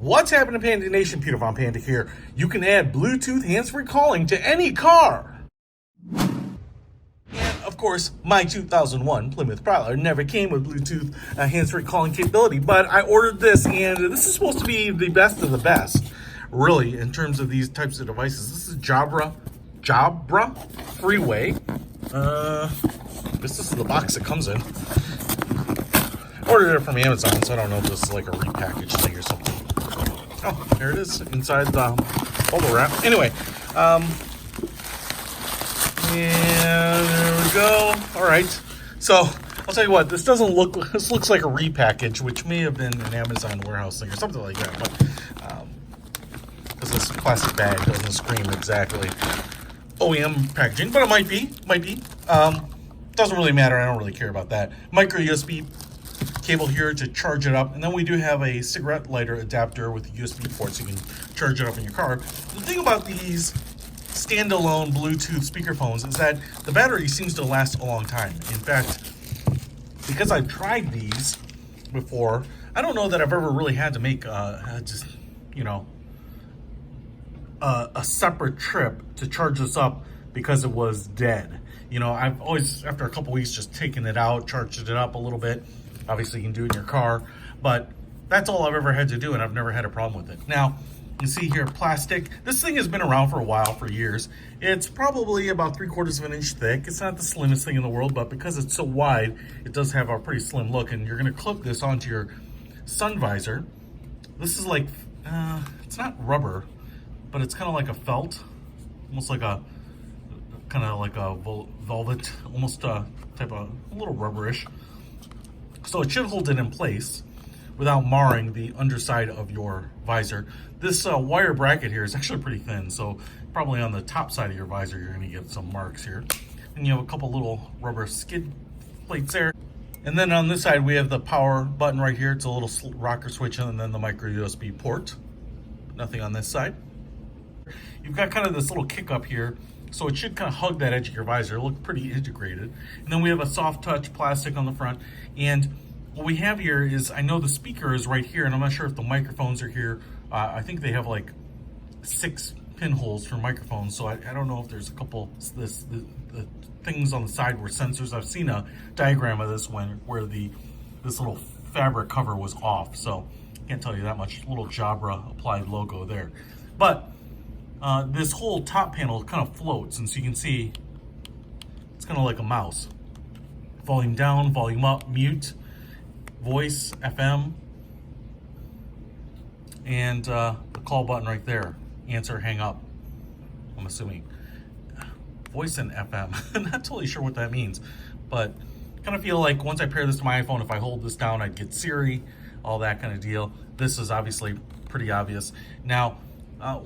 What's happening, Panda Nation? Peter Von Panda here. You can add Bluetooth hands-free calling to any car. And of course, my 2001 Plymouth Prowler never came with Bluetooth hands-free calling capability, but I ordered this, and this is supposed to be the best of the best, really, in terms of these types of devices. This is Jabra Freeway. This is the box it comes in. I ordered it from Amazon, so I don't know if this is like a repackaged thing or something. Oh, there it is inside the bubble wrap. Anyway, and there we go. All right. So I'll tell you what, this doesn't look. This looks like a repackage, which may have been an Amazon warehouse thing or something like that. But because this plastic bag doesn't scream exactly OEM packaging, but it might be. Doesn't really matter. I don't really care about that. Micro USB cable here to charge it up, and then we do have a cigarette lighter adapter with a USB port so you can charge it up in your car. The thing about these standalone Bluetooth speakerphones is that the battery seems to last a long time. In fact, because I've tried these before, I don't know that I've ever really had to make a separate trip to charge this up because it was dead. You know, I've always, after a couple weeks, just taken it out, charged it up a little bit. Obviously, you can do it in your car, but that's all I've ever had to do, and I've never had a problem with it. Now, you can see here, plastic. This thing has been around for a while, for years. It's probably about 3/4 of an inch thick. It's not the slimmest thing in the world, but because it's so wide, it does have a pretty slim look, and you're going to clip this onto your sun visor. This is like, it's not rubber, but it's kind of like a felt, almost like a, velvet, almost type of, a little rubberish. So it should hold it in place without marring the underside of your visor. This wire bracket here is actually pretty thin, so probably on the top side of your visor you're going to get some marks here. And you have a couple little rubber skid plates there. And then on this side we have the power button right here. It's a little rocker switch, and then the micro USB port. Nothing on this side. You've got kind of this little kick up here, so it should kind of hug that edge of your visor. It'll look pretty integrated. And then we have a soft touch plastic on the front. And what we have here is, I know the speaker is right here, and I'm not sure if the microphones are here. I think they have like 6 pinholes for microphones, so I don't know if there's a couple the things on the side were sensors. I've seen a diagram of this one where this little fabric cover was off, so I can't tell you that much. Little Jabra applied logo there. But this whole top panel kind of floats, and so you can see it's kind of like a mouse. Volume down, volume up, mute, voice, FM, and the call button right there. Answer, hang up, I'm assuming. Voice and FM. I'm not totally sure what that means, but kind of feel like once I pair this to my iPhone, if I hold this down, I'd get Siri, all that kind of deal. This is obviously pretty obvious. Now,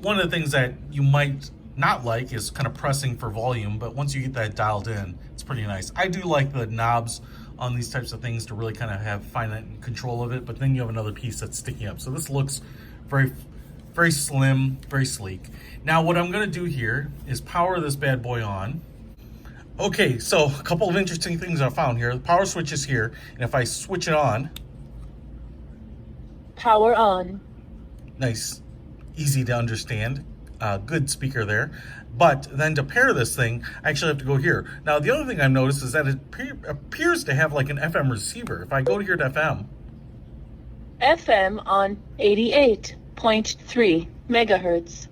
one of the things that you might not like is kind of pressing for volume, but once you get that dialed in, it's pretty nice. I do like the knobs on these types of things to really kind of have fine control of it, but then you have another piece that's sticking up. So this looks very, very slim, very sleek. Now what I'm gonna do here is power this bad boy on. Okay, so a couple of interesting things I found here. The power switch is here, and if I switch it on. Power on. Nice, easy to understand. Good speaker there. But then to pair this thing, I actually have to go here. Now, the other thing I've noticed is that it appears to have like an FM receiver. If I go here to FM. FM on 88.3 megahertz.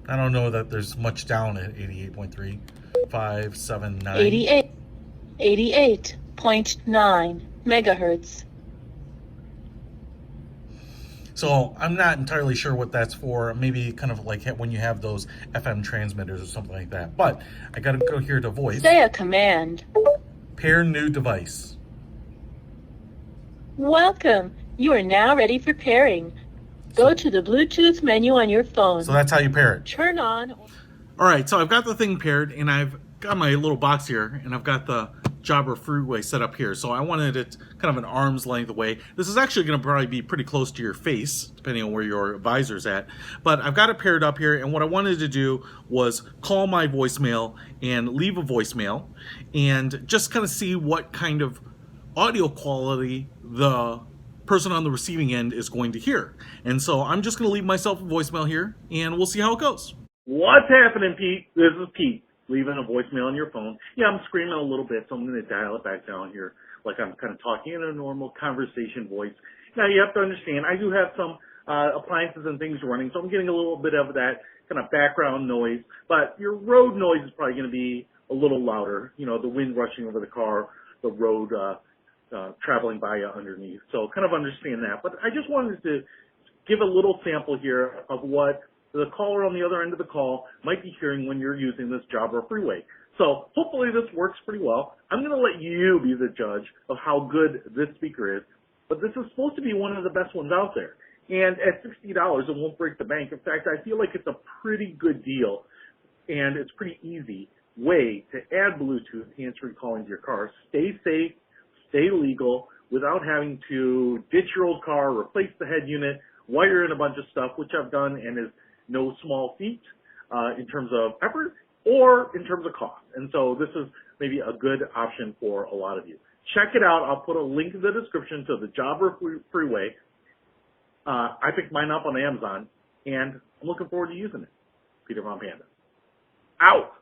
I don't know that there's much down at 88.3. 579. 88.9 megahertz. So I'm not entirely sure what that's for. Maybe kind of like when you have those FM transmitters or something like that. But I got to go here to voice. Say a command. Pair new device. Welcome. You are now ready for pairing. Go to the Bluetooth menu on your phone. So that's how you pair it. Turn on. All right, so I've got the thing paired, and I've got my little box here, and I've got the Jabra Freeway set up here. So I wanted it kind of an arm's length away. This is actually going to probably be pretty close to your face, depending on where your visor's at. But I've got it paired up here, and what I wanted to do was call my voicemail and leave a voicemail, and just kind of see what kind of audio quality the person on the receiving end is going to hear. And so I'm just going to leave myself a voicemail here, and we'll see how it goes. What's happening, Pete? This is Pete, leaving a voicemail on your phone. Yeah, I'm screaming a little bit, so I'm going to dial it back down here, like I'm kind of talking in a normal conversation voice. Now, you have to understand, I do have some appliances and things running, so I'm getting a little bit of that kind of background noise, but your road noise is probably going to be a little louder. You know, the wind rushing over the car, the road traveling by you underneath. So kind of understand that. But I just wanted to give a little sample here of what the caller on the other end of the call might be hearing when you're using this Jabra Freeway. So hopefully this works pretty well. I'm going to let you be the judge of how good this speaker is. But this is supposed to be one of the best ones out there. And at $60, it won't break the bank. In fact, I feel like it's a pretty good deal. And it's pretty easy way to add Bluetooth hands-free calling to your car. Stay safe, stay legal, without having to ditch your old car, replace the head unit, wire in a bunch of stuff, which I've done and is no small feat in terms of effort or in terms of cost. And so this is maybe a good option for a lot of you. Check it out. I'll put a link in the description to the Jabra Freeway. I picked mine up on Amazon, and I'm looking forward to using it. Peter von Panda. Out!